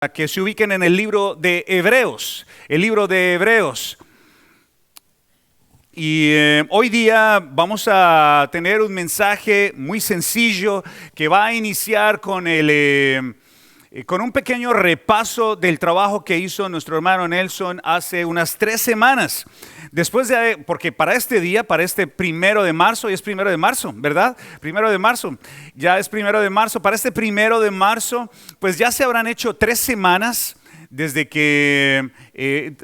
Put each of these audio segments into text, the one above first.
A que se ubiquen en el libro de Hebreos, el libro de Hebreos. Y hoy día vamos a tener un mensaje muy sencillo que va a iniciar con un pequeño repaso del trabajo que hizo nuestro hermano Nelson hace unas 3 semanas. Porque para este día, para este 1 de marzo, y es 1 de marzo, ¿verdad? 1 de marzo, ya es 1 de marzo. Para este 1 de marzo, pues ya se habrán hecho 3 semanas desde que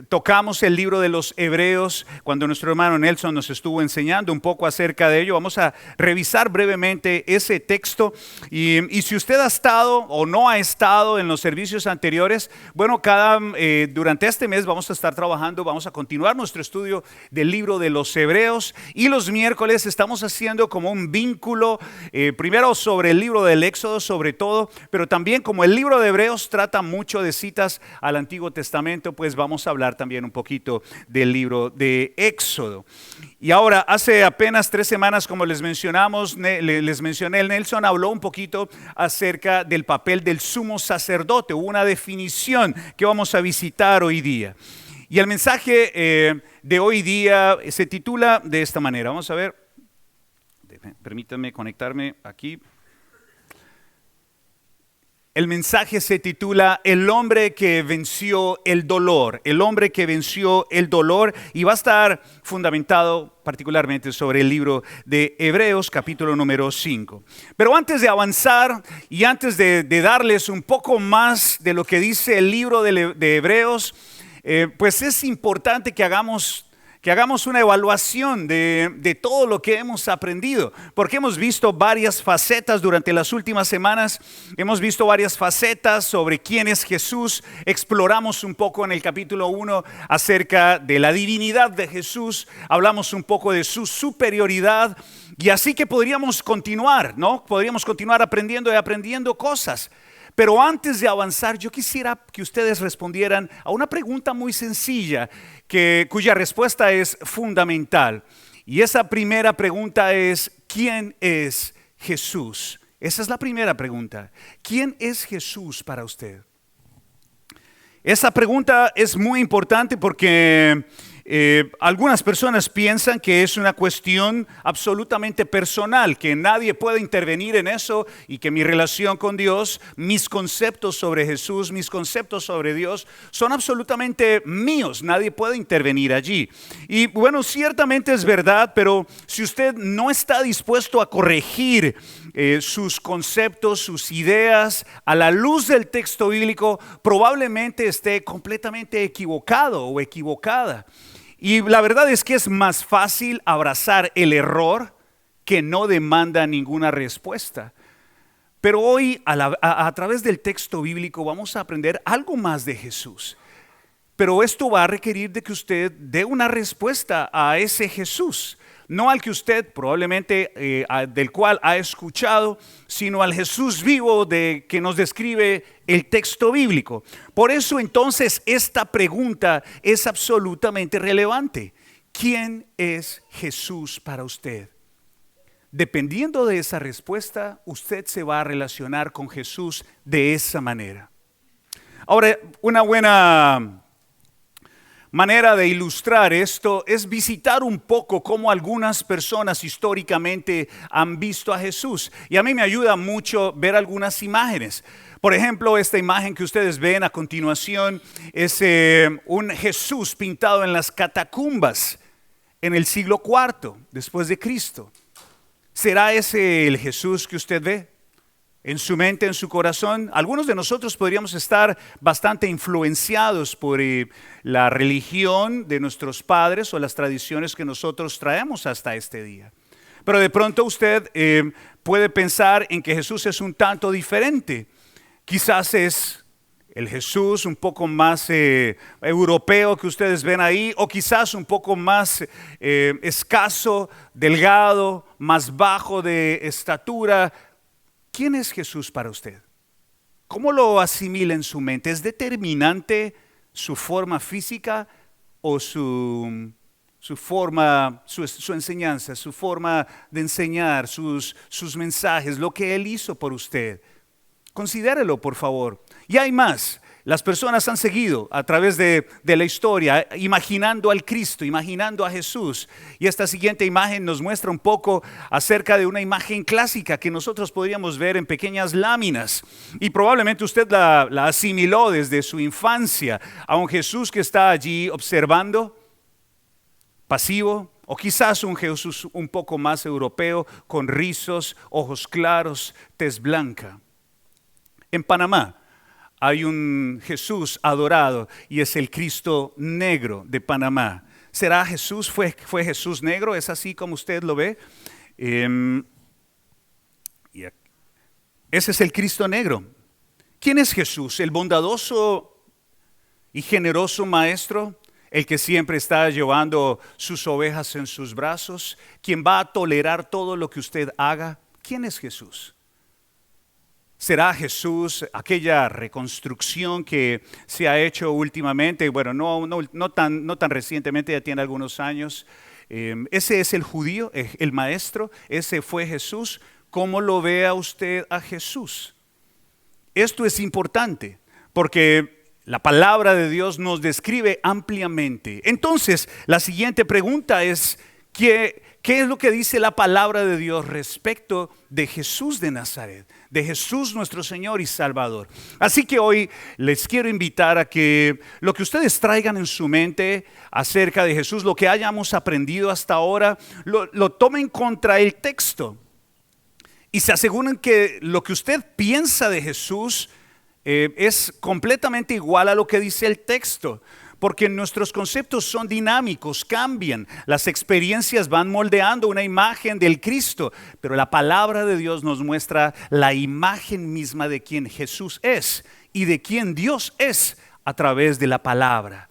tocamos el libro de los Hebreos, cuando nuestro hermano Nelson nos estuvo enseñando un poco acerca de ello. Vamos a revisar brevemente ese texto y si usted ha estado o no ha estado en los servicios anteriores, bueno, durante este mes vamos a estar trabajando, vamos a continuar nuestro estudio del libro de los Hebreos, y los miércoles estamos haciendo como un vínculo, primero sobre el libro del Éxodo sobre todo, pero también como el libro de Hebreos trata mucho de citas al Antiguo Testamento, pues vamos a hablar también un poquito del libro de Éxodo. Y ahora, hace apenas 3 semanas, como les mencioné, el Nelson habló un poquito acerca del papel del sumo sacerdote, una definición que vamos a visitar hoy día. Y el mensaje de hoy día se titula de esta manera. Vamos a ver, permítanme conectarme aquí. El mensaje se titula El hombre que venció el dolor, el hombre que venció el dolor, y va a estar fundamentado particularmente sobre el libro de Hebreos, capítulo número 5. Pero antes de avanzar y antes de darles un poco más de lo que dice el libro de Hebreos, pues es importante que hagamos una evaluación de todo lo que hemos aprendido, porque hemos visto varias facetas durante las últimas semanas. Hemos visto varias facetas sobre quién es Jesús. Exploramos un poco en el capítulo 1 acerca de la divinidad de Jesús, hablamos un poco de su superioridad, y así que podríamos continuar, ¿no? Podríamos continuar aprendiendo y aprendiendo cosas. Pero antes de avanzar, yo quisiera que ustedes respondieran a una pregunta muy sencilla, cuya respuesta es fundamental. Y esa primera pregunta es: ¿quién es Jesús? Esa es la primera pregunta. ¿Quién es Jesús para usted? Esa pregunta es muy importante porque algunas personas piensan que es una cuestión absolutamente personal, que nadie puede intervenir en eso, y que mi relación con Dios, mis conceptos sobre Jesús, mis conceptos sobre Dios son absolutamente míos, nadie puede intervenir allí. Y bueno, ciertamente es verdad, pero si usted no está dispuesto a corregir sus conceptos, sus ideas a la luz del texto bíblico, probablemente esté completamente equivocado o equivocada. Y la verdad es que es más fácil abrazar el error que no demanda ninguna respuesta. Pero hoy, a través del texto bíblico, vamos a aprender algo más de Jesús. Pero esto va a requerir de que usted dé una respuesta a ese Jesús. No al que usted probablemente del cual ha escuchado, sino al Jesús vivo que nos describe el texto bíblico. Por eso entonces esta pregunta es absolutamente relevante. ¿Quién es Jesús para usted? Dependiendo de esa respuesta, usted se va a relacionar con Jesús de esa manera. Ahora, una buena manera de ilustrar esto es visitar un poco cómo algunas personas históricamente han visto a Jesús. Y a mí me ayuda mucho ver algunas imágenes. Por ejemplo, esta imagen que ustedes ven a continuación es un Jesús pintado en las catacumbas en el siglo IV después de Cristo. ¿Será ese el Jesús que usted ve en su mente, en su corazón? Algunos de nosotros podríamos estar bastante influenciados por la religión de nuestros padres o las tradiciones que nosotros traemos hasta este día. Pero de pronto usted puede pensar en que Jesús es un tanto diferente. Quizás es el Jesús un poco más europeo que ustedes ven ahí, o quizás un poco más escaso, delgado, más bajo de estatura. ¿Quién es Jesús para usted? ¿Cómo lo asimila en su mente? ¿Es determinante su forma física o su forma, su enseñanza, su forma de enseñar, sus mensajes, lo que Él hizo por usted? Considérelo, por favor. Y hay más. Las personas han seguido a través de la historia, imaginando al Cristo, imaginando a Jesús. Y esta siguiente imagen nos muestra un poco acerca de una imagen clásica que nosotros podríamos ver en pequeñas láminas. Y probablemente usted la asimiló desde su infancia a un Jesús que está allí observando, pasivo, o quizás un Jesús un poco más europeo, con rizos, ojos claros, tez blanca. En Panamá hay un Jesús adorado y es el Cristo negro de Panamá. ¿Será Jesús? ¿Fue Jesús negro? ¿Es así como usted lo ve? Ese es el Cristo negro. ¿Quién es Jesús? ¿El bondadoso y generoso maestro? ¿El que siempre está llevando sus ovejas en sus brazos? ¿Quién va a tolerar todo lo que usted haga? ¿Quién es Jesús? ¿Será Jesús aquella reconstrucción que se ha hecho últimamente? Bueno, no tan recientemente, ya tiene algunos años. Ese es el judío, el maestro, ese fue Jesús. ¿Cómo lo ve a usted a Jesús? Esto es importante porque la palabra de Dios nos describe ampliamente. Entonces, la siguiente pregunta es, ¿qué es lo que dice la palabra de Dios respecto de Jesús de Nazaret? De Jesús nuestro Señor y Salvador. Así que hoy les quiero invitar a que lo que ustedes traigan en su mente acerca de Jesús, lo que hayamos aprendido hasta ahora, lo tomen contra el texto y se aseguren que lo que usted piensa de Jesús es completamente igual a lo que dice el texto. Porque nuestros conceptos son dinámicos, cambian, las experiencias van moldeando una imagen del Cristo, pero la palabra de Dios nos muestra la imagen misma de quien Jesús es y de quien Dios es a través de la palabra.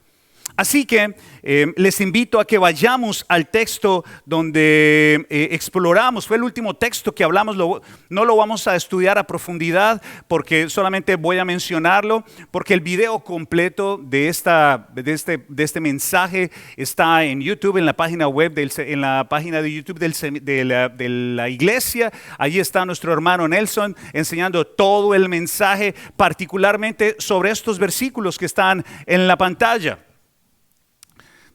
Así que les invito a que vayamos al texto donde exploramos. Fue el último texto que hablamos, no lo vamos a estudiar a profundidad porque solamente voy a mencionarlo, porque el video completo de este mensaje está en YouTube, en la página web, en la página de YouTube de la iglesia. Allí está nuestro hermano Nelson enseñando todo el mensaje, particularmente sobre estos versículos que están en la pantalla.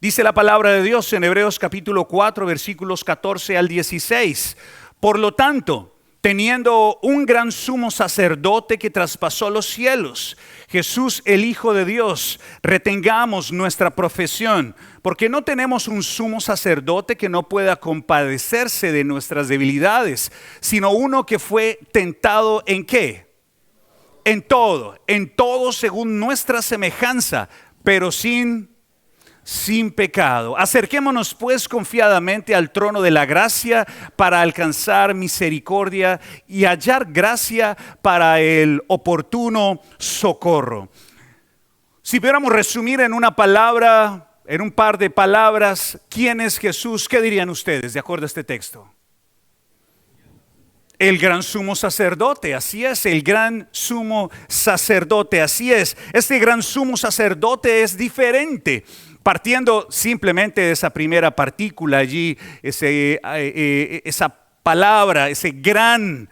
Dice la palabra de Dios en Hebreos capítulo 4, versículos 14 al 16. Por lo tanto, teniendo un gran sumo sacerdote que traspasó los cielos, Jesús el Hijo de Dios, retengamos nuestra profesión, porque no tenemos un sumo sacerdote que no pueda compadecerse de nuestras debilidades, sino uno que fue tentado ¿en qué? En todo según nuestra semejanza, pero sin pecado. Acerquémonos pues confiadamente al trono de la gracia para alcanzar misericordia y hallar gracia para el oportuno socorro. Si pudiéramos resumir en una palabra, en un par de palabras, ¿quién es Jesús? ¿Qué dirían ustedes de acuerdo a este texto? El gran sumo sacerdote, así es, el gran sumo sacerdote, así es. Este gran sumo sacerdote es diferente. Partiendo simplemente de esa primera partícula allí, esa palabra, ese gran,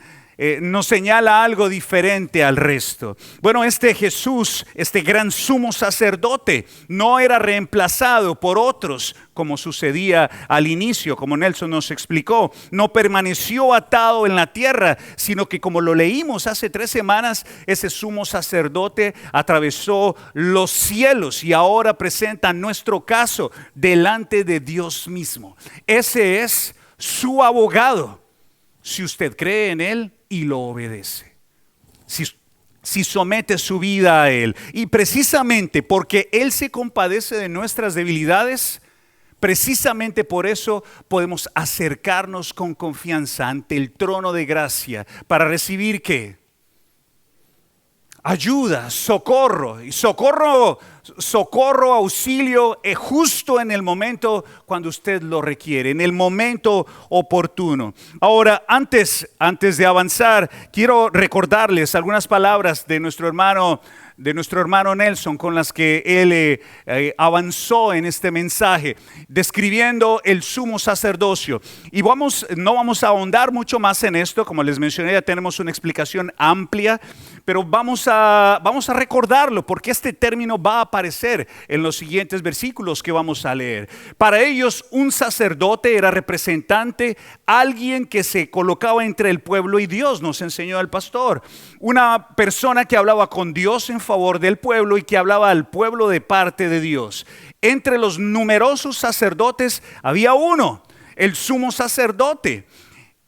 nos señala algo diferente al resto. Bueno, este Jesús, este gran sumo sacerdote, no era reemplazado por otros, como sucedía al inicio, como Nelson nos explicó. No permaneció atado en la tierra, sino que como lo leímos hace 3 semanas, ese sumo sacerdote atravesó los cielos y ahora presenta nuestro caso delante de Dios mismo. Ese es su abogado, si usted cree en Él y lo obedece. Si somete su vida a Él. Y precisamente porque Él se compadece de nuestras debilidades, precisamente por eso podemos acercarnos con confianza ante el trono de gracia para recibir ¿qué? Ayuda, socorro. Y socorro, auxilio justo en el momento cuando usted lo requiere, en el momento oportuno. Ahora, antes de avanzar, quiero recordarles algunas palabras de nuestro hermano de nuestro hermano Nelson con las que él avanzó en este mensaje, describiendo el sumo sacerdocio. Y no vamos a ahondar mucho más en esto, como les mencioné, ya tenemos una explicación amplia, pero vamos a recordarlo porque este término va a aparecer en los siguientes versículos que vamos a leer. Para ellos, un sacerdote era representante, alguien que se colocaba entre el pueblo y Dios, nos enseñó el pastor. Una persona que hablaba con Dios en favor del pueblo y que hablaba al pueblo de parte de Dios. Entre los numerosos sacerdotes había uno, el sumo sacerdote,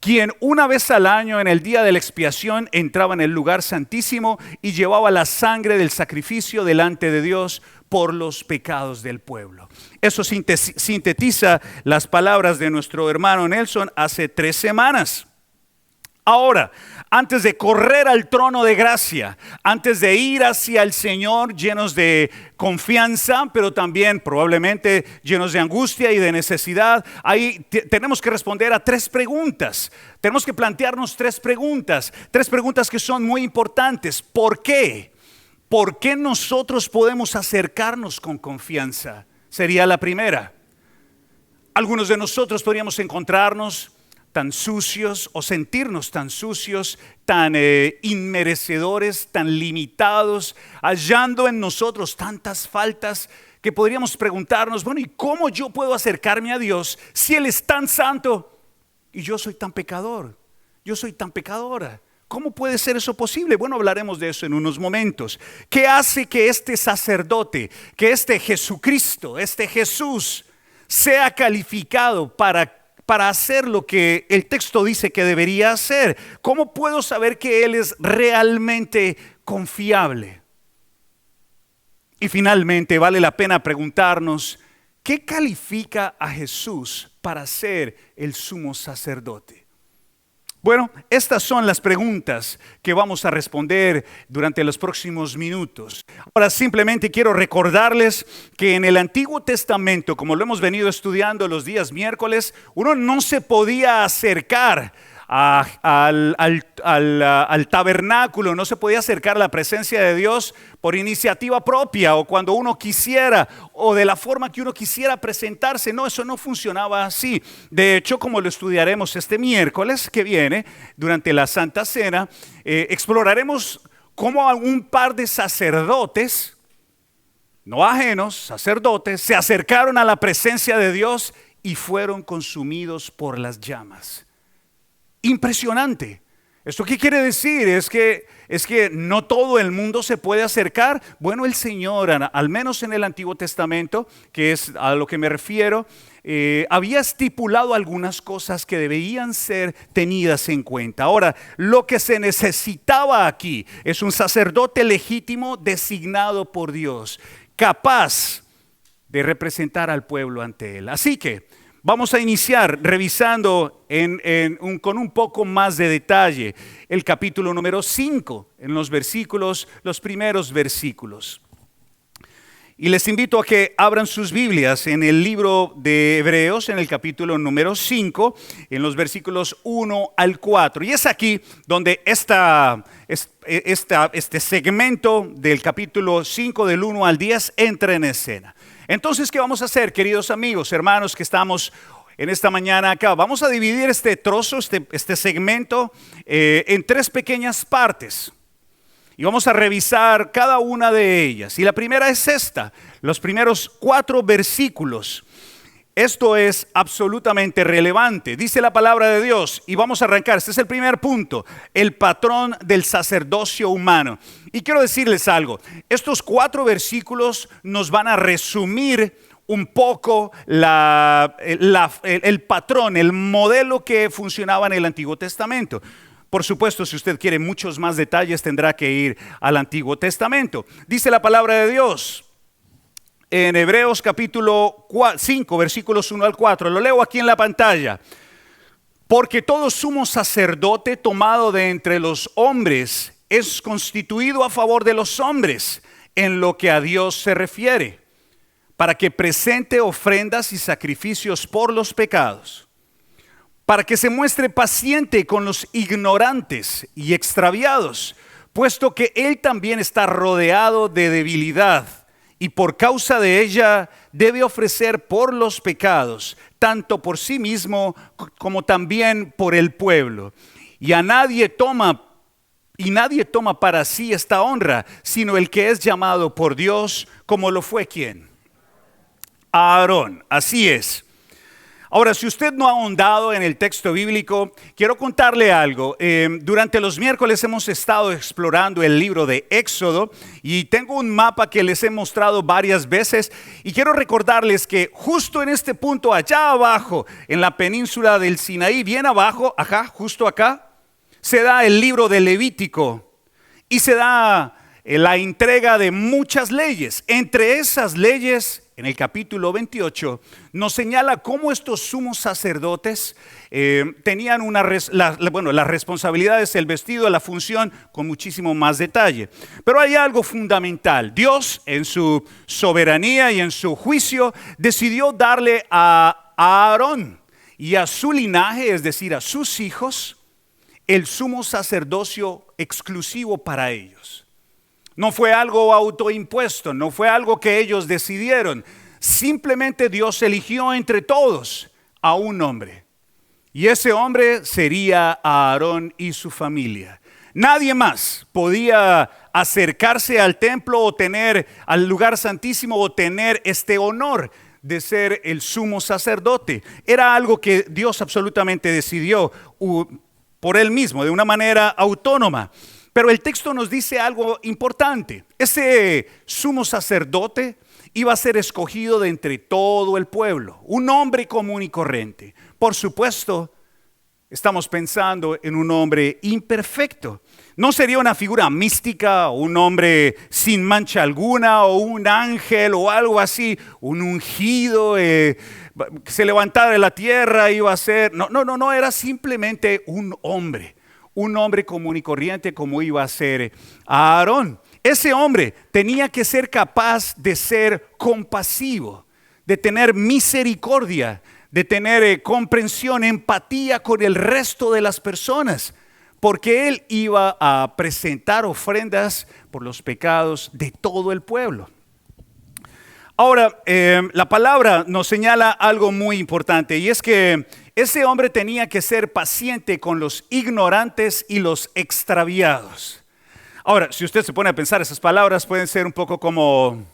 quien una vez al año en el día de la expiación entraba en el lugar santísimo y llevaba la sangre del sacrificio delante de Dios por los pecados del pueblo. Eso sintetiza las palabras de nuestro hermano Nelson hace 3 semanas. Ahora, antes de correr al trono de gracia, antes de ir hacia el Señor llenos de confianza, pero también probablemente llenos de angustia y de necesidad, ahí tenemos que responder a 3 preguntas. Tenemos que plantearnos 3 preguntas que son muy importantes. ¿Por qué? ¿Por qué nosotros podemos acercarnos con confianza? Sería la primera. Algunos de nosotros podríamos encontrarnos tan sucios o sentirnos tan sucios, tan inmerecedores, tan limitados, hallando en nosotros tantas faltas que podríamos preguntarnos, bueno, ¿y cómo yo puedo acercarme a Dios si Él es tan santo y yo soy tan pecador? Yo soy tan pecadora. ¿Cómo puede ser eso posible? Bueno, hablaremos de eso en unos momentos. ¿Qué hace que este sacerdote, que este Jesucristo, este Jesús, sea calificado para hacer lo que el texto dice que debería hacer? ¿Cómo puedo saber que Él es realmente confiable? Y finalmente vale la pena preguntarnos, ¿qué califica a Jesús para ser el sumo sacerdote? Bueno, estas son las preguntas que vamos a responder durante los próximos minutos. Ahora simplemente quiero recordarles que en el Antiguo Testamento, como lo hemos venido estudiando los días miércoles, uno no se podía acercar al tabernáculo, no se podía acercar a la presencia de Dios por iniciativa propia o cuando uno quisiera o de la forma que uno quisiera presentarse. No, eso no funcionaba así. De hecho, como lo estudiaremos este miércoles que viene durante la Santa Cena, exploraremos cómo un par de sacerdotes, no ajenos, sacerdotes, se acercaron a la presencia de Dios y fueron consumidos por las llamas. Impresionante. ¿Esto qué quiere decir? Es que no todo el mundo se puede acercar. Bueno, el Señor, al menos en el Antiguo Testamento, que es a lo que me refiero, había estipulado algunas cosas que debían ser tenidas en cuenta. Ahora, lo que se necesitaba aquí es un sacerdote legítimo designado por Dios, capaz de representar al pueblo ante Él. Así que vamos a iniciar revisando con un poco más de detalle el capítulo número 5, en los primeros versículos. Y les invito a que abran sus Biblias en el libro de Hebreos, en el capítulo número 5, en los versículos 1 al 4. Y es aquí donde este segmento del capítulo 5, del 1 al 10, entra en escena. Entonces, ¿qué vamos a hacer, queridos amigos, hermanos que estamos en esta mañana acá? Vamos a dividir este trozo, este segmento, en 3 pequeñas partes. Y vamos a revisar cada una de ellas. Y la primera es esta, los primeros 4 versículos. Esto es absolutamente relevante. Dice la palabra de Dios, y vamos a arrancar. Este es el primer punto, el patrón del sacerdocio humano. Y quiero decirles algo, estos 4 versículos nos van a resumir un poco el patrón, el modelo que funcionaba en el Antiguo Testamento. Por supuesto, si usted quiere muchos más detalles, tendrá que ir al Antiguo Testamento. Dice la palabra de Dios en Hebreos capítulo 5, versículos 1 al 4. Lo leo aquí en la pantalla. Porque todo sumo sacerdote tomado de entre los hombres es constituido a favor de los hombres en lo que a Dios se refiere, para que presente ofrendas y sacrificios por los pecados, para que se muestre paciente con los ignorantes y extraviados, puesto que él también está rodeado de debilidad y por causa de ella debe ofrecer por los pecados, tanto por sí mismo como también por el pueblo. Y nadie toma para sí esta honra, sino el que es llamado por Dios, como lo fue ¿quién? Aarón, así es. Ahora, si usted no ha ahondado en el texto bíblico, quiero contarle algo. Durante los miércoles hemos estado explorando el libro de Éxodo y tengo un mapa que les he mostrado varias veces y quiero recordarles que justo en este punto, allá abajo, en la península del Sinaí, bien abajo, acá, justo acá, se da el libro de Levítico y se da la entrega de muchas leyes. Entre esas leyes, en el capítulo 28, nos señala cómo estos sumos sacerdotes tenían las responsabilidades, el vestido, la función, con muchísimo más detalle. Pero hay algo fundamental. Dios, en su soberanía y en su juicio, decidió darle a Aarón y a su linaje, es decir, a sus hijos, el sumo sacerdocio exclusivo para ellos. No fue algo autoimpuesto, no fue algo que ellos decidieron. Simplemente Dios eligió entre todos a un hombre. Y ese hombre sería Aarón y su familia. Nadie más podía acercarse al templo o tener al lugar santísimo o tener este honor de ser el sumo sacerdote. Era algo que Dios absolutamente decidió por él mismo, de una manera autónoma. Pero el texto nos dice algo importante. Ese sumo sacerdote iba a ser escogido de entre todo el pueblo, un hombre común y corriente. Por supuesto, estamos pensando en un hombre imperfecto. No sería una figura mística, un hombre sin mancha alguna, o un ángel o algo así, un ungido que se levantara de la tierra, iba a ser. No, era simplemente un hombre común y corriente como iba a ser Aarón. Ese hombre tenía que ser capaz de ser compasivo, de tener misericordia, de tener comprensión, empatía con el resto de las personas, porque él iba a presentar ofrendas por los pecados de todo el pueblo. Ahora, la palabra nos señala algo muy importante y es que ese hombre tenía que ser paciente con los ignorantes y los extraviados. Ahora, si usted se pone a pensar, esas palabras pueden ser un poco como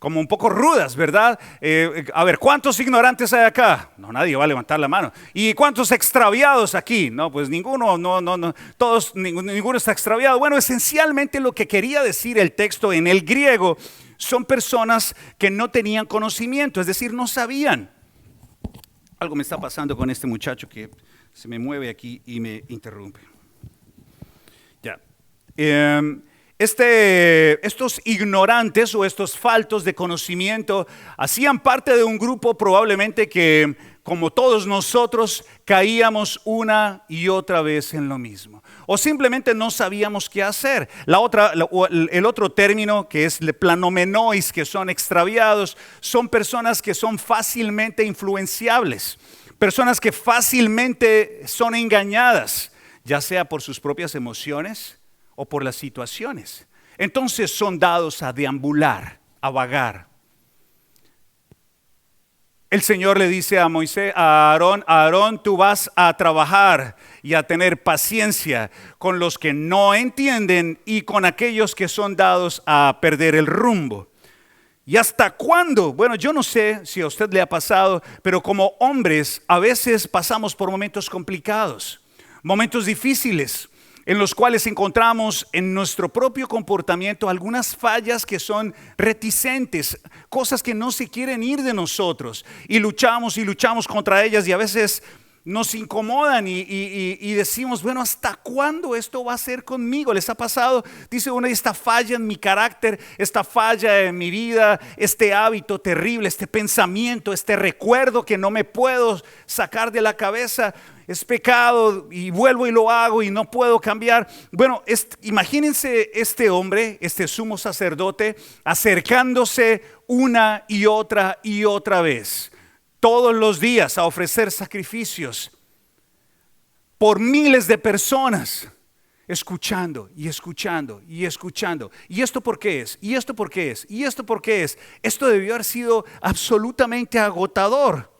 un poco rudas, ¿verdad? A ver, ¿cuántos ignorantes hay acá? No, nadie va a levantar la mano. ¿Y cuántos extraviados aquí? No, pues ninguno, ninguno está extraviado. Bueno, esencialmente lo que quería decir el texto en el griego son personas que no tenían conocimiento, es decir, no sabían. Algo me está pasando con este muchacho que se me mueve aquí y me interrumpe. Ya. Estos ignorantes o estos faltos de conocimiento hacían parte de un grupo probablemente que, como todos nosotros, caíamos una y otra vez en lo mismo. O simplemente no sabíamos qué hacer. El otro término que es leplanumenois, que son extraviados, son personas que son fácilmente influenciables. Personas que fácilmente son engañadas, ya sea por sus propias emociones o por las situaciones. Entonces son dados a deambular, a vagar. El Señor le dice a Moisés, a Aarón, tú vas a trabajar y a tener paciencia con los que no entienden y con aquellos que son dados a perder el rumbo. ¿Y hasta cuándo? Bueno, yo no sé si a usted le ha pasado, pero como hombres a veces pasamos por momentos complicados, momentos difíciles, en los cuales encontramos en nuestro propio comportamiento algunas fallas que son reticentes, cosas que no se quieren ir de nosotros y luchamos contra ellas y a veces nos incomodan y decimos, bueno, ¿hasta cuándo esto va a ser conmigo? ¿Les ha pasado? Dice uno, esta falla en mi carácter, esta falla en mi vida, este hábito terrible, este pensamiento, este recuerdo que no me puedo sacar de la cabeza, es pecado y vuelvo y lo hago y no puedo cambiar. Bueno, imagínense este hombre, este sumo sacerdote, acercándose una y otra vez, todos los días a ofrecer sacrificios por miles de personas. escuchando y escuchando y escuchando. ¿Y esto por qué es? ¿Y esto por qué es? ¿Y esto por qué es? Esto debió haber sido absolutamente agotador.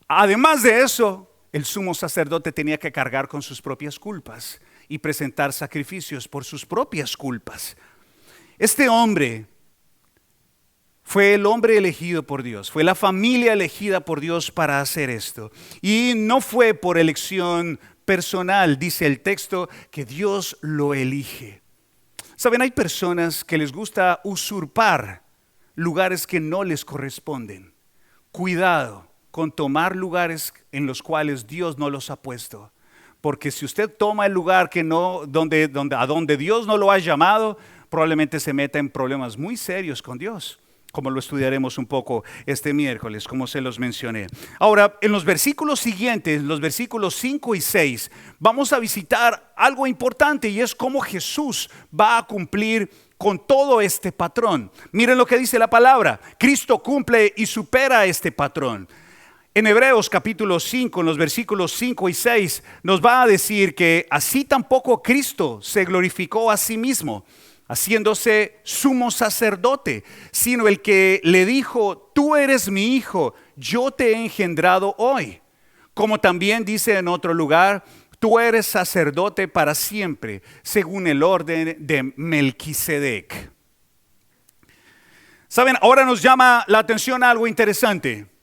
Además de eso, el sumo sacerdote tenía que cargar con sus propias culpas y presentar sacrificios por sus propias culpas. Este hombre fue el hombre elegido por Dios, fue la familia elegida por Dios para hacer esto. Y no fue por elección personal, dice el texto, que Dios lo elige. Saben, hay personas que les gusta usurpar lugares que no les corresponden. Cuidado con tomar lugares en los cuales Dios no los ha puesto. Porque si usted toma el lugar que no, a donde Dios no lo ha llamado, probablemente se meta en problemas muy serios con Dios, como lo estudiaremos un poco este miércoles, como se los mencioné. Ahora, en los versículos siguientes, los versículos 5 y 6, vamos a visitar algo importante y es cómo Jesús va a cumplir con todo este patrón. Miren lo que dice la palabra. Cristo cumple y supera este patrón. En Hebreos capítulo 5, en los versículos 5 y 6, nos va a decir que así tampoco Cristo se glorificó a sí mismo, haciéndose sumo sacerdote, sino el que le dijo: tú eres mi hijo, yo te he engendrado hoy. Como también dice en otro lugar: tú eres sacerdote para siempre, según el orden de Melquisedec. Saben, ahora nos llama la atención algo interesante.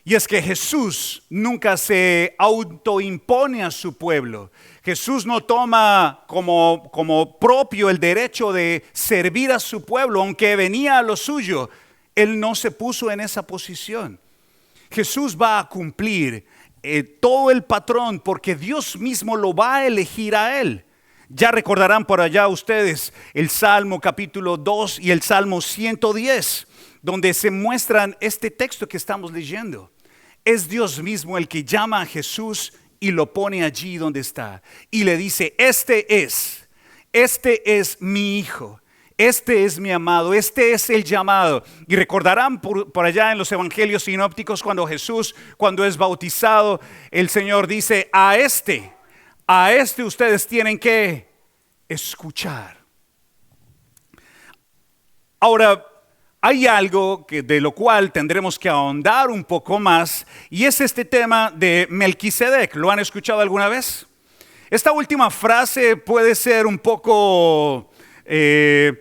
Y es que Jesús nunca se autoimpone a su pueblo. Jesús no toma como propio el derecho de servir a su pueblo, aunque venía a lo suyo. Él no se puso en esa posición. Jesús va a cumplir todo el patrón porque Dios mismo lo va a elegir a él. Ya recordarán por allá ustedes el Salmo capítulo 2 y el Salmo 110, donde se muestran este texto que estamos leyendo. Es Dios mismo el que llama a Jesús y lo pone allí donde está. Y le dice: este es mi hijo, este es mi amado, este es el llamado. Y recordarán por allá en los evangelios sinópticos cuando Jesús, cuando es bautizado, el Señor dice: a este ustedes tienen que escuchar. Ahora, hay algo de lo cual tendremos que ahondar un poco más, y es este tema de Melquisedec. ¿Lo han escuchado alguna vez? Esta última frase puede ser un poco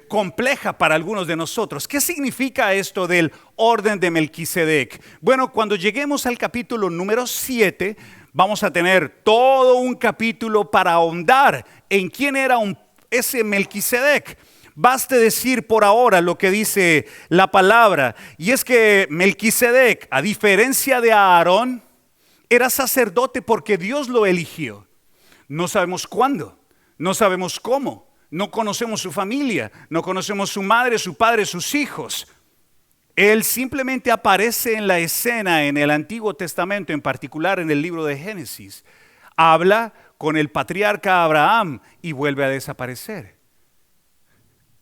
compleja para algunos de nosotros. ¿Qué significa esto del orden de Melquisedec? Bueno, cuando lleguemos al capítulo número 7, vamos a tener todo un capítulo para ahondar en quién era ese Melquisedec. Baste decir por ahora lo que dice la palabra, y es que Melquisedec, a diferencia de Aarón, era sacerdote porque Dios lo eligió. No sabemos cuándo, no sabemos cómo, no conocemos su familia, no conocemos su madre, su padre, sus hijos. Él simplemente aparece en la escena en el Antiguo Testamento, en particular en el libro de Génesis. Habla con el patriarca Abraham y vuelve a desaparecer.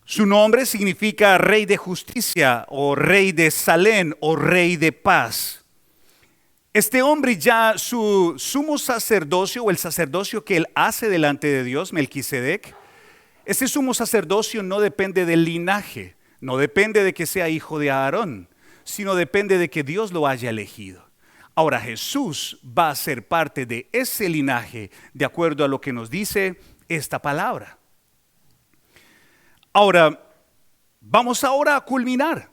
Su nombre significa rey de justicia o rey de Salem o rey de paz. Este hombre, ya su sumo sacerdocio o el sacerdocio que él hace delante de Dios, Melquisedec, ese sumo sacerdocio no depende del linaje, no depende de que sea hijo de Aarón, sino depende de que Dios lo haya elegido. Ahora Jesús va a ser parte de ese linaje de acuerdo a lo que nos dice esta palabra. Ahora, vamos ahora a culminar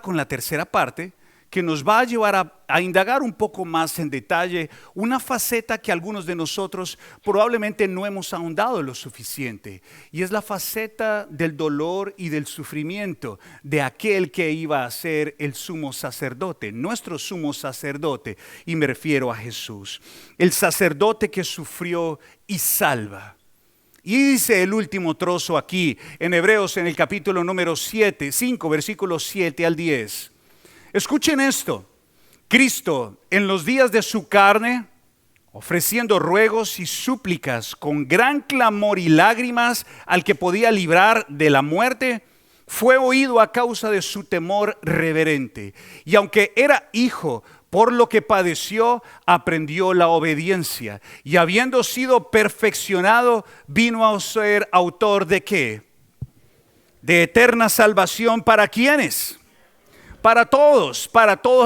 con la tercera parte que nos va a llevar a indagar un poco más en detalle una faceta que algunos de nosotros probablemente no hemos ahondado lo suficiente, y es la faceta del dolor y del sufrimiento de aquel que iba a ser el sumo sacerdote, nuestro sumo sacerdote, y me refiero a Jesús, el sacerdote que sufrió y salva. Y dice el último trozo aquí en Hebreos en el capítulo número 5, versículos 7 al 10. Escuchen esto: Cristo en los días de su carne, ofreciendo ruegos y súplicas con gran clamor y lágrimas al que podía librar de la muerte, fue oído a causa de su temor reverente. Y aunque era hijo, Por lo que padeció, aprendió la obediencia. Y habiendo sido perfeccionado, vino a ser autor ¿de qué? De eterna salvación. ¿Para quiénes? Para todos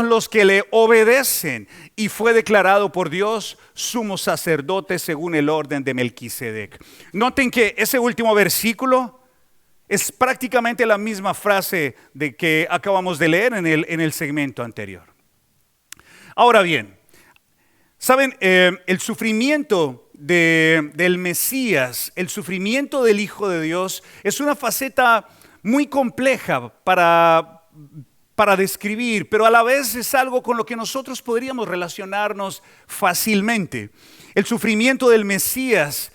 los que le obedecen. Y fue declarado por Dios sumo sacerdote según el orden de Melquisedec. Noten que ese último versículo es prácticamente la misma frase de que acabamos de leer en el segmento anterior. Ahora bien, ¿saben? El sufrimiento del Mesías, el sufrimiento del Hijo de Dios, es una faceta muy compleja para describir, pero a la vez es algo con lo que nosotros podríamos relacionarnos fácilmente. El sufrimiento del Mesías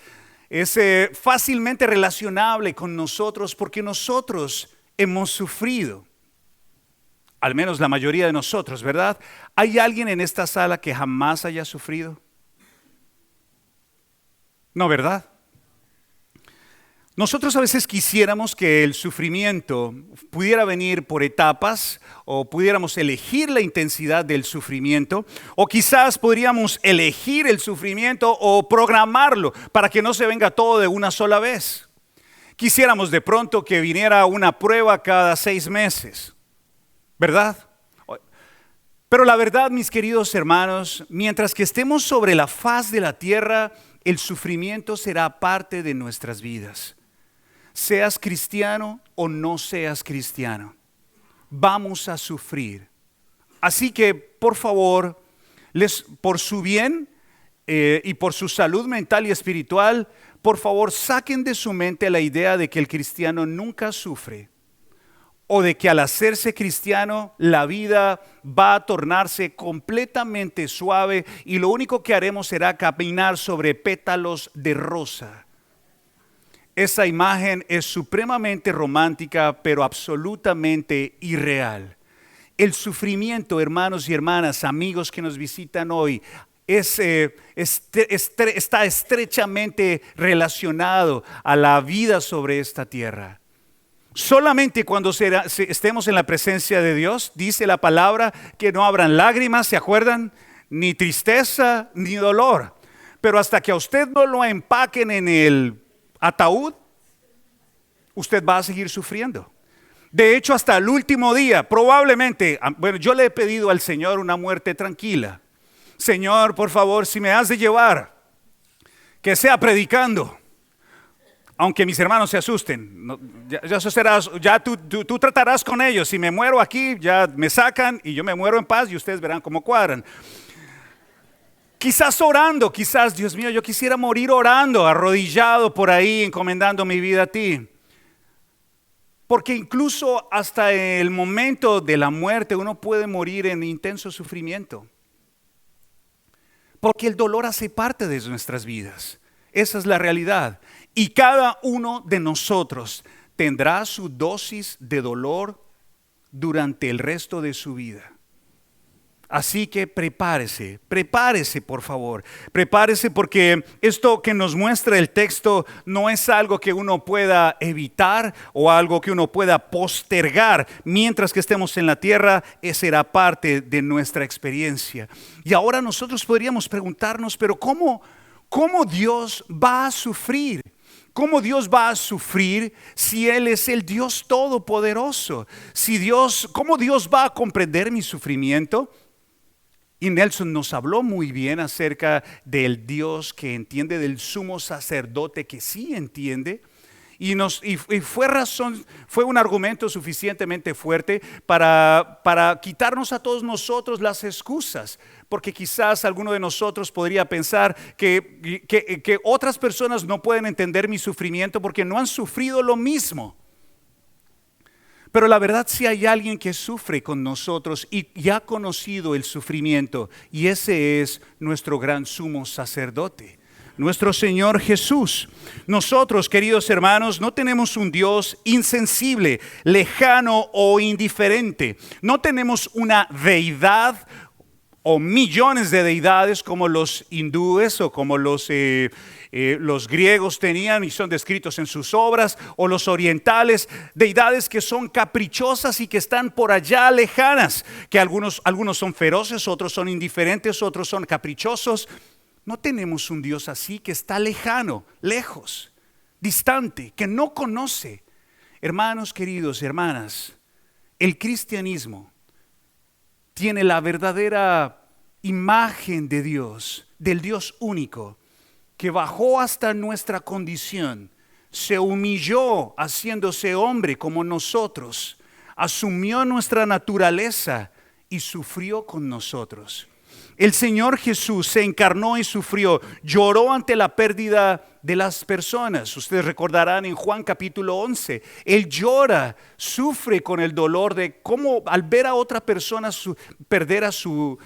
es fácilmente relacionable con nosotros porque nosotros hemos sufrido. Al menos la mayoría de nosotros, ¿verdad? ¿Hay alguien en esta sala que jamás haya sufrido? No, ¿verdad? Nosotros a veces quisiéramos que el sufrimiento pudiera venir por etapas o pudiéramos elegir la intensidad del sufrimiento o quizás podríamos elegir el sufrimiento o programarlo para que no se venga todo de una sola vez. Quisiéramos de pronto que viniera una prueba cada 6 meses. ¿Verdad? Pero la verdad, mis queridos hermanos, mientras que estemos sobre la faz de la tierra, el sufrimiento será parte de nuestras vidas. Seas cristiano o no seas cristiano, vamos a sufrir. Así que, por favor, por su bien y por su salud mental y espiritual, por favor, saquen de su mente la idea de que el cristiano nunca sufre. O de que al hacerse cristiano la vida va a tornarse completamente suave y lo único que haremos será caminar sobre pétalos de rosa. Esa imagen es supremamente romántica, pero absolutamente irreal. El sufrimiento, hermanos y hermanas, amigos que nos visitan hoy, está estrechamente relacionado a la vida sobre esta tierra. Solamente cuando estemos en la presencia de Dios, dice la palabra que no habrán lágrimas, ¿se acuerdan? Ni tristeza, ni dolor. Pero hasta que a usted no lo empaquen en el ataúd, usted va a seguir sufriendo. De hecho, hasta el último día, probablemente, bueno, yo le he pedido al Señor una muerte tranquila. Señor, por favor, si me has de llevar, que sea predicando. Aunque mis hermanos se asusten, ya tú tratarás con ellos. Si me muero aquí, ya me sacan y yo me muero en paz y ustedes verán cómo cuadran. Quizás orando, quizás, Dios mío, yo quisiera morir orando, arrodillado por ahí, encomendando mi vida a ti. Porque incluso hasta el momento de la muerte uno puede morir en intenso sufrimiento. Porque el dolor hace parte de nuestras vidas. Esa es la realidad. Y cada uno de nosotros tendrá su dosis de dolor durante el resto de su vida. Así que prepárese por favor, prepárese porque esto que nos muestra el texto no es algo que uno pueda evitar o algo que uno pueda postergar mientras que estemos en la tierra, será parte de nuestra experiencia. Y ahora nosotros podríamos preguntarnos, pero ¿cómo Dios va a sufrir? ¿Cómo Dios va a sufrir si Él es el Dios todopoderoso? ¿Cómo Dios va a comprender mi sufrimiento? Y Nelson nos habló muy bien acerca del Dios que entiende, del sumo sacerdote que sí entiende. Y fue un argumento suficientemente fuerte para quitarnos a todos nosotros las excusas. Porque quizás alguno de nosotros podría pensar que otras personas no pueden entender mi sufrimiento porque no han sufrido lo mismo. Pero la verdad, si hay alguien que sufre con nosotros y ya ha conocido el sufrimiento, y ese es nuestro gran sumo sacerdote, nuestro Señor Jesús. Nosotros, queridos hermanos, no tenemos un Dios insensible, lejano o indiferente. No tenemos una deidad o millones de deidades como los hindúes o como los los griegos tenían y son descritos en sus obras, o los orientales, deidades que son caprichosas y que están por allá lejanas, que algunos son feroces, otros son indiferentes, otros son caprichosos. No tenemos un Dios así, que está lejano, lejos, distante, que no conoce. Hermanos queridos, hermanas, el cristianismo tiene la verdadera imagen de Dios, del Dios único, que bajó hasta nuestra condición, se humilló haciéndose hombre como nosotros, asumió nuestra naturaleza y sufrió con nosotros. El Señor Jesús se encarnó y sufrió, lloró ante la pérdida de las personas. Ustedes recordarán en Juan capítulo 11, Él llora, sufre con el dolor de cómo al ver a otra persona perder a su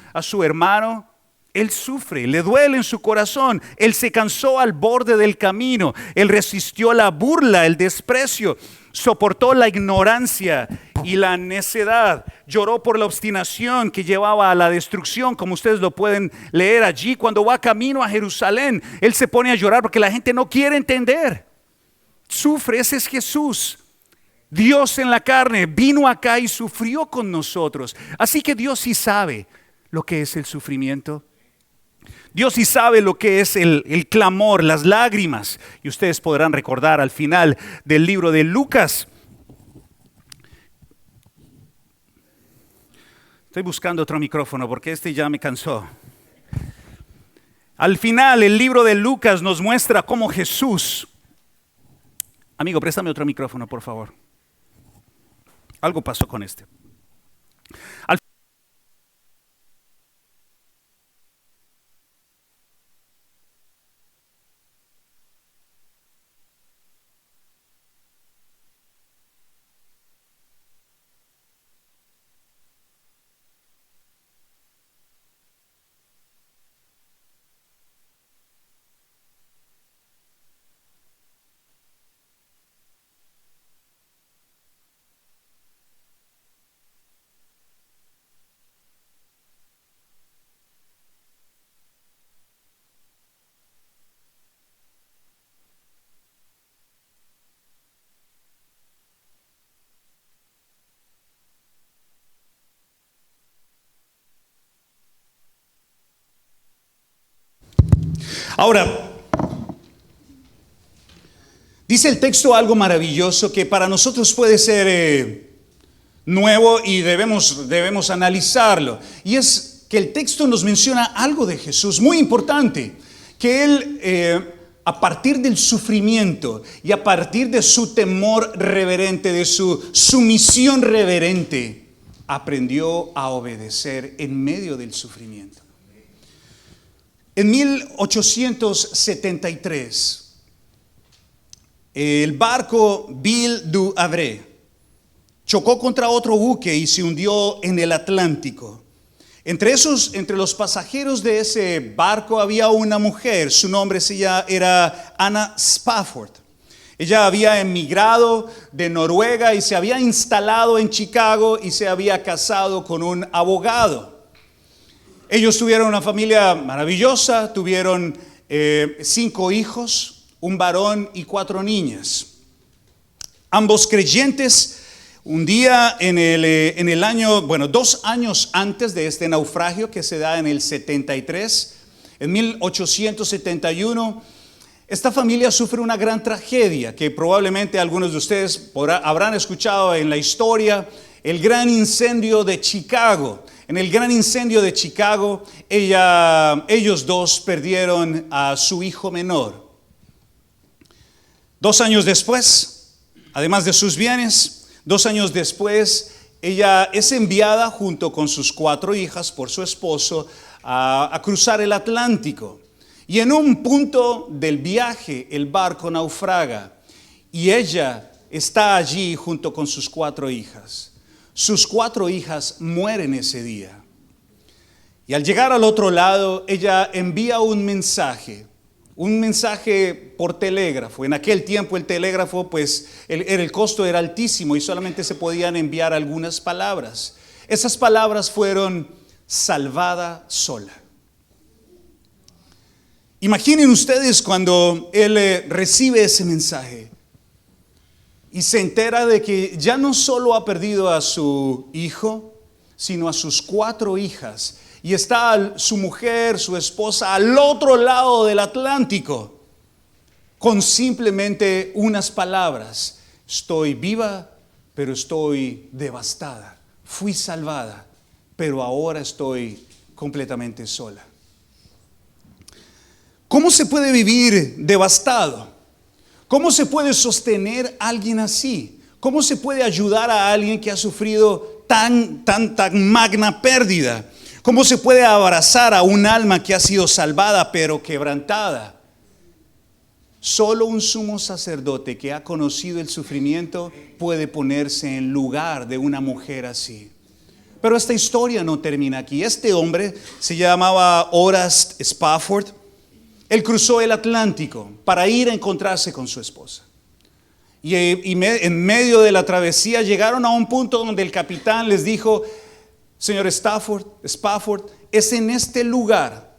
hermano, Él sufre, le duele en su corazón. Él se cansó al borde del camino, Él resistió la burla, el desprecio, soportó la ignorancia y la necedad, lloró por la obstinación que llevaba a la destrucción, como ustedes lo pueden leer allí. Cuando va camino a Jerusalén, Él se pone a llorar porque la gente no quiere entender. Sufre, ese es Jesús. Dios en la carne vino acá y sufrió con nosotros. Así que Dios sí sabe lo que es el sufrimiento. Dios sí sabe lo que es el clamor, las lágrimas. Y ustedes podrán recordar al final del libro de Lucas. Estoy buscando otro micrófono porque este ya me cansó. Al final el libro de Lucas nos muestra cómo Jesús... Amigo, préstame otro micrófono, por favor. Algo pasó con este. Ahora, dice el texto algo maravilloso que para nosotros puede ser nuevo y debemos analizarlo. Y es que el texto nos menciona algo de Jesús muy importante, que Él a partir del sufrimiento y a partir de su temor reverente, de su sumisión reverente, aprendió a obedecer en medio del sufrimiento. En 1873, el barco Ville du Havre chocó contra otro buque y se hundió en el Atlántico. Entre los pasajeros de ese barco había una mujer, su nombre era Anna Spafford. Ella había emigrado de Noruega y se había instalado en Chicago y se había casado con un abogado. Ellos tuvieron una familia maravillosa, tuvieron 5 hijos, un varón y 4 niñas. Ambos creyentes. Un día en el año, 2 años antes de este naufragio que se da en el 73, en 1871, esta familia sufre una gran tragedia que probablemente algunos de ustedes habrán escuchado en la historia, el gran incendio de Chicago. En el gran incendio de Chicago, ellos dos perdieron a su hijo menor. 2 años después, además de sus bienes, 2 años después, ella es enviada junto con sus 4 hijas por su esposo a cruzar el Atlántico. Y en un punto del viaje, el barco naufraga y ella está allí junto con sus 4 hijas. Sus 4 hijas mueren ese día. Y al llegar al otro lado, ella envía un mensaje por telégrafo. En aquel tiempo el telégrafo, pues el costo era altísimo y solamente se podían enviar algunas palabras. Esas palabras fueron: salvada sola. Imaginen ustedes cuando él recibe ese mensaje y se entera de que ya no solo ha perdido a su hijo, sino a sus 4 hijas. Y está su mujer, su esposa, al otro lado del Atlántico, con simplemente unas palabras: estoy viva, pero estoy devastada. Fui salvada, pero ahora estoy completamente sola. ¿Cómo se puede vivir devastado? ¿Cómo se puede sostener a alguien así? ¿Cómo se puede ayudar a alguien que ha sufrido tan magna pérdida? ¿Cómo se puede abrazar a un alma que ha sido salvada pero quebrantada? Solo un sumo sacerdote que ha conocido el sufrimiento puede ponerse en lugar de una mujer así. Pero esta historia no termina aquí. Este hombre se llamaba Horace Spafford. Él cruzó el Atlántico para ir a encontrarse con su esposa. Y en medio de la travesía llegaron a un punto donde el capitán les dijo: señor Spafford, es en este lugar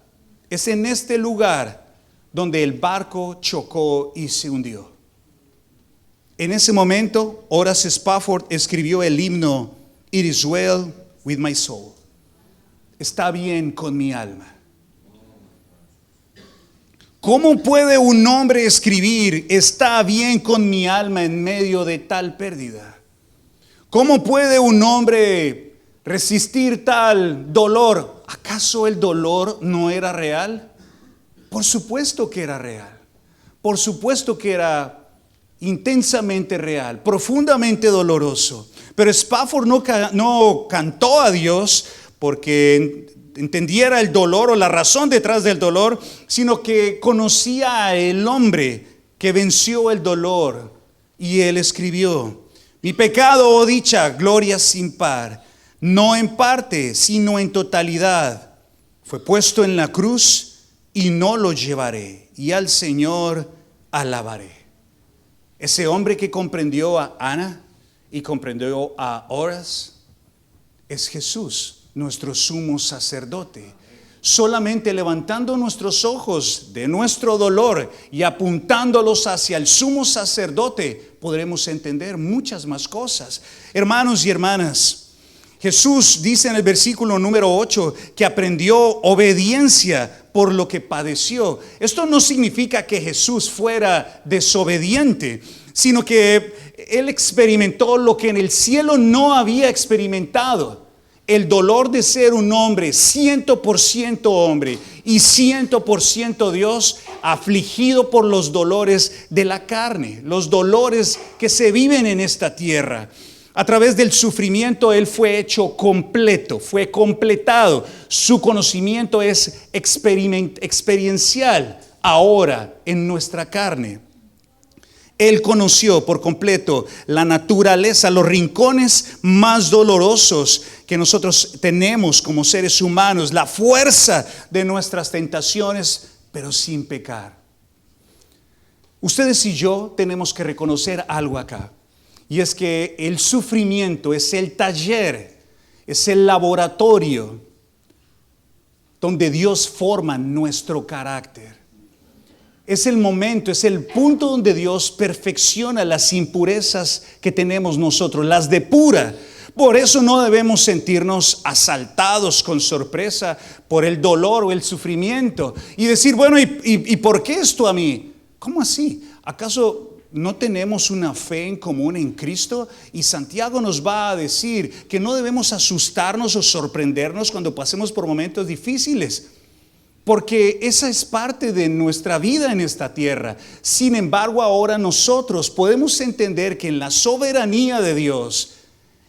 donde el barco chocó y se hundió. En ese momento, Horace Spafford escribió el himno It is well with my soul. Está bien con mi alma. ¿Cómo puede un hombre escribir está bien con mi alma en medio de tal pérdida? ¿Cómo puede un hombre resistir tal dolor? ¿Acaso el dolor no era real? Por supuesto que era real. Por supuesto que era intensamente real, profundamente doloroso. Pero Spafford no cantó a Dios porque entendiera el dolor o la razón detrás del dolor, sino que conocía a el hombre que venció el dolor. Y él escribió: mi pecado, oh dicha, gloria sin par, no en parte, sino en totalidad, fue puesto en la cruz y no lo llevaré, y al Señor alabaré. Ese hombre que comprendió a Ana y comprendió a Horace es Jesús, nuestro sumo sacerdote. Solamente levantando nuestros ojos de nuestro dolor y apuntándolos hacia el sumo sacerdote podremos entender muchas más cosas. Hermanos y hermanas, Jesús dice en el versículo número 8 que aprendió obediencia por lo que padeció. Esto no significa que Jesús fuera desobediente, sino que Él experimentó lo que en el cielo no había experimentado. El dolor de ser un hombre, 100% hombre y 100% Dios, afligido por los dolores de la carne, los dolores que se viven en esta tierra. A través del sufrimiento Él fue hecho completo, fue completado. Su conocimiento es experiencial ahora en nuestra carne. Él conoció por completo la naturaleza, los rincones más dolorosos que nosotros tenemos como seres humanos, la fuerza de nuestras tentaciones, pero sin pecar. Ustedes y yo tenemos que reconocer algo acá, y es que el sufrimiento es el taller, es el laboratorio donde Dios forma nuestro carácter. Es el momento, es el punto donde Dios perfecciona las impurezas que tenemos nosotros, las depura. Por eso no debemos sentirnos asaltados con sorpresa por el dolor o el sufrimiento y decir, bueno, ¿y por qué esto a mí? ¿Cómo así? ¿Acaso no tenemos una fe en común en Cristo? Y Santiago nos va a decir que no debemos asustarnos o sorprendernos cuando pasemos por momentos difíciles, porque esa es parte de nuestra vida en esta tierra. Sin embargo, ahora nosotros podemos entender que en la soberanía de Dios,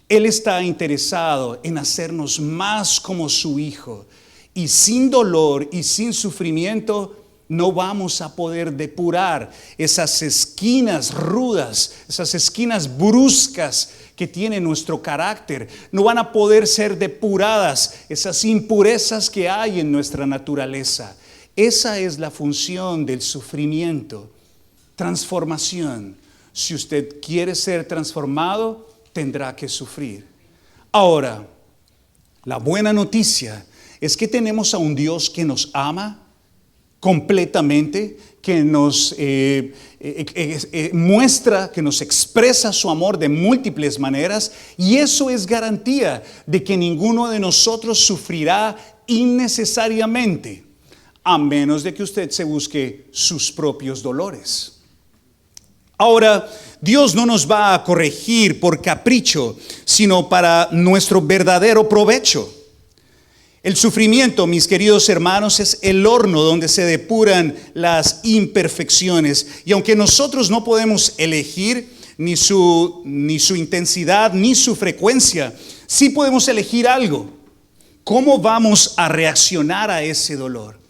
Él está interesado en hacernos más como su Hijo. Y sin dolor y sin sufrimiento no vamos a poder depurar esas esquinas rudas, esas esquinas bruscas que tiene nuestro carácter. No van a poder ser depuradas esas impurezas que hay en nuestra naturaleza. Esa es la función del sufrimiento. Transformación. Si usted quiere ser transformado, tendrá que sufrir. Ahora, la buena noticia es que tenemos a un Dios que nos ama completamente, que nos muestra, que nos expresa su amor de múltiples maneras, y eso es garantía de que ninguno de nosotros sufrirá innecesariamente, a menos de que usted se busque sus propios dolores. Ahora, Dios no nos va a corregir por capricho, sino para nuestro verdadero provecho. El sufrimiento, mis queridos hermanos, es el horno donde se depuran las imperfecciones. Y aunque nosotros no podemos elegir ni su intensidad ni su frecuencia, sí podemos elegir algo. ¿Cómo vamos a reaccionar a ese dolor?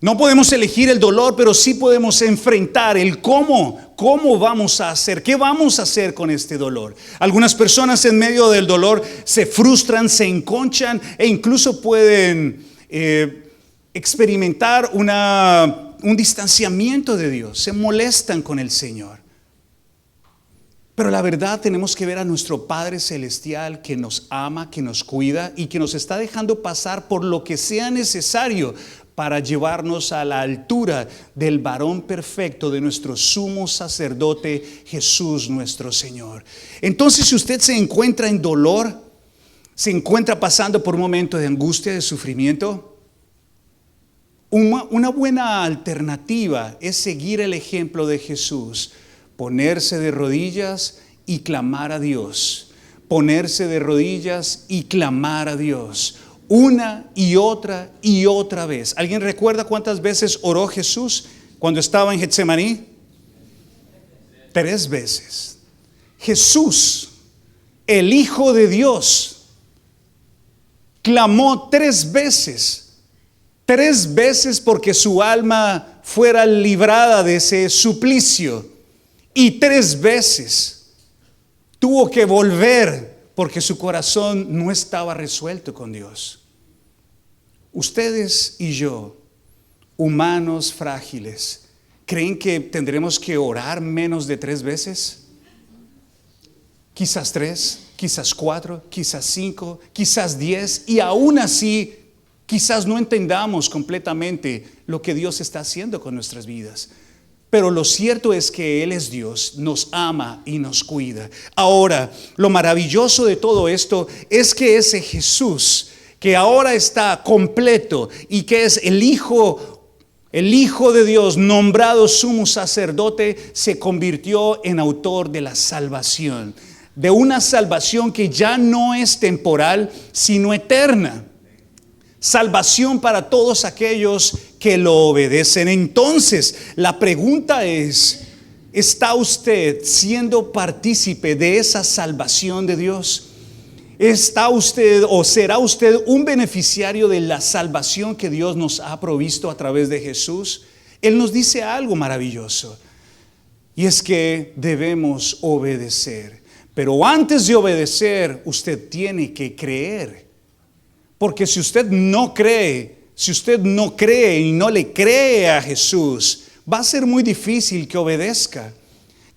No podemos elegir el dolor, pero sí podemos enfrentar el cómo vamos a hacer, qué vamos a hacer con este dolor. Algunas personas en medio del dolor se frustran, se enconchan e incluso pueden experimentar un distanciamiento de Dios, se molestan con el Señor. Pero la verdad, tenemos que ver a nuestro Padre Celestial que nos ama, que nos cuida y que nos está dejando pasar por lo que sea necesario para llevarnos a la altura del varón perfecto de nuestro sumo sacerdote Jesús nuestro Señor. Entonces, si usted se encuentra en dolor, se encuentra pasando por un momento de angustia, de sufrimiento, una buena alternativa es seguir el ejemplo de Jesús, ponerse de rodillas y clamar a Dios, ponerse de rodillas y clamar a Dios. Una y otra vez. ¿Alguien recuerda cuántas veces oró Jesús cuando estaba en Getsemaní? 3 veces. Jesús, el Hijo de Dios, clamó 3 veces. 3 veces porque su alma fuera librada de ese suplicio. Y 3 veces tuvo que volver porque su corazón no estaba resuelto con Dios. Ustedes y yo, humanos frágiles, ¿creen que tendremos que orar menos de 3 veces? Quizás 3, quizás 4, quizás 5, quizás 10, y aún así, quizás no entendamos completamente lo que Dios está haciendo con nuestras vidas. Pero lo cierto es que Él es Dios, nos ama y nos cuida. Ahora, lo maravilloso de todo esto es que ese Jesús, que ahora está completo y que es el Hijo de Dios, nombrado sumo sacerdote, se convirtió en autor de la salvación. De una salvación que ya no es temporal, sino eterna. Salvación para todos aquellos que lo obedecen. Entonces, la pregunta es, ¿está usted siendo partícipe de esa salvación de Dios? ¿Está usted o será usted un beneficiario de la salvación que Dios nos ha provisto a través de Jesús? Él nos dice algo maravilloso, y es que debemos obedecer. Pero antes de obedecer, usted tiene que creer. Porque si usted no cree y no le cree a Jesús, va a ser muy difícil que obedezca.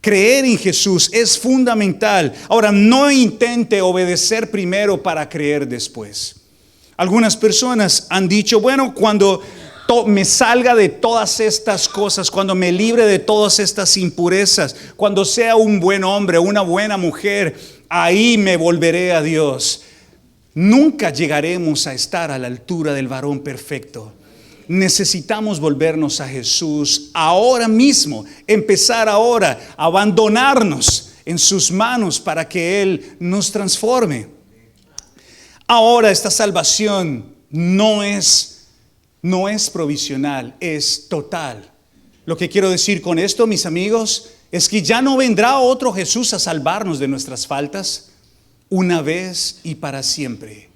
Creer en Jesús es fundamental. Ahora, no intente obedecer primero para creer después. Algunas personas han dicho, bueno, cuando me salga de todas estas cosas, cuando me libre de todas estas impurezas, cuando sea un buen hombre, una buena mujer, ahí me volveré a Dios. Nunca llegaremos a estar a la altura del varón perfecto. Necesitamos volvernos a Jesús ahora mismo, empezar ahora, abandonarnos en sus manos para que Él nos transforme. Ahora esta salvación no es provisional, es total. Lo que quiero decir con esto, mis amigos, es que ya no vendrá otro Jesús a salvarnos de nuestras faltas. Una vez y para siempre.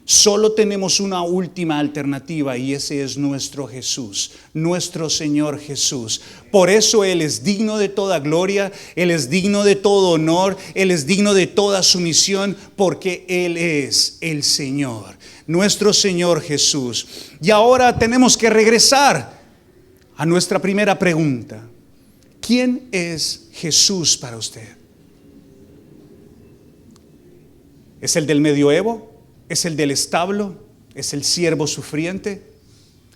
Solo tenemos una última alternativa, y ese es nuestro Jesús, nuestro Señor Jesús. Por eso Él es digno de toda gloria, Él es digno de todo honor, Él es digno de toda sumisión, porque Él es el Señor, nuestro Señor Jesús. Y ahora tenemos que regresar a nuestra primera pregunta. ¿Quién es Jesús para usted? ¿Es el del medioevo? ¿Es el del establo? ¿Es el siervo sufriente?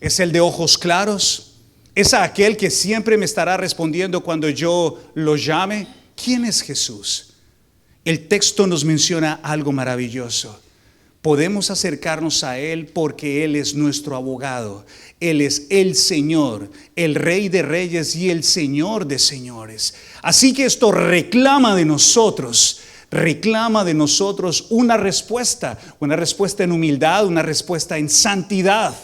¿Es el de ojos claros? ¿Es aquel que siempre me estará respondiendo cuando yo lo llame? ¿Quién es Jesús? El texto nos menciona algo maravilloso. Podemos acercarnos a Él porque Él es nuestro abogado. Él es el Señor, el Rey de Reyes y el Señor de Señores. Así que esto reclama de nosotros una respuesta en humildad, una respuesta en santidad.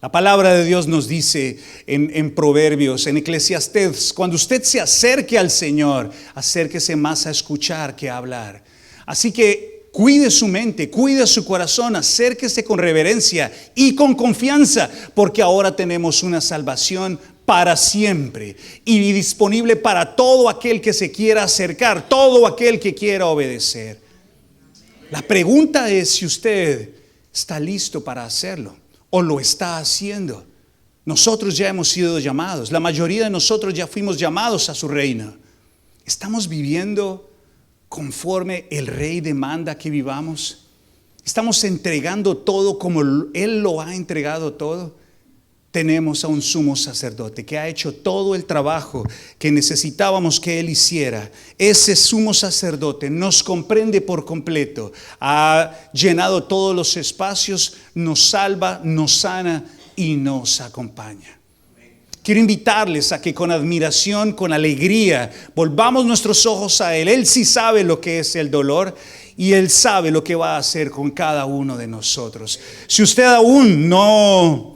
La palabra de Dios nos dice en Proverbios, en Eclesiastés, cuando usted se acerque al Señor, acérquese más a escuchar que a hablar. Así que cuide su mente, cuide su corazón, acérquese con reverencia y con confianza, porque ahora tenemos una salvación para siempre y disponible para todo aquel que se quiera acercar, todo aquel que quiera obedecer. La pregunta es si usted está listo para hacerlo o lo está haciendo. Nosotros ya hemos sido llamados, la mayoría de nosotros ya fuimos llamados a su reino. ¿Estamos viviendo conforme el Rey demanda que vivamos? ¿Estamos entregando todo como Él lo ha entregado todo? Tenemos a un sumo sacerdote que ha hecho todo el trabajo que necesitábamos que Él hiciera. Ese sumo sacerdote nos comprende por completo, ha llenado todos los espacios, nos salva, nos sana y nos acompaña. Quiero invitarles a que con admiración, con alegría, volvamos nuestros ojos a Él. Él sí sabe lo que es el dolor y Él sabe lo que va a hacer con cada uno de nosotros. Si usted aún no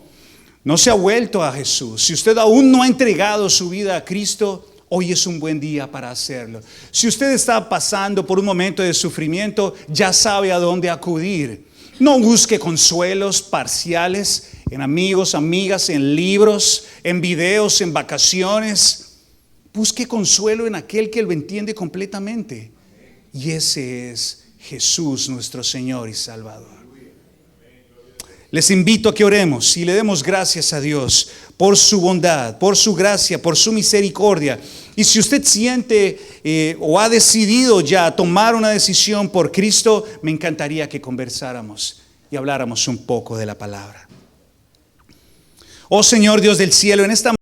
se ha vuelto a Jesús, si usted aún no ha entregado su vida a Cristo, hoy es un buen día para hacerlo. Si usted está pasando por un momento de sufrimiento, ya sabe a dónde acudir. No busque consuelos parciales en amigos, amigas, en libros, en videos, en vacaciones. Busque consuelo en aquel que lo entiende completamente. Y ese es Jesús, nuestro Señor y Salvador. Les invito a que oremos y le demos gracias a Dios por su bondad, por su gracia, por su misericordia. Y si usted siente o ha decidido ya tomar una decisión por Cristo, me encantaría que conversáramos y habláramos un poco de la palabra. Oh Señor Dios del cielo, en esta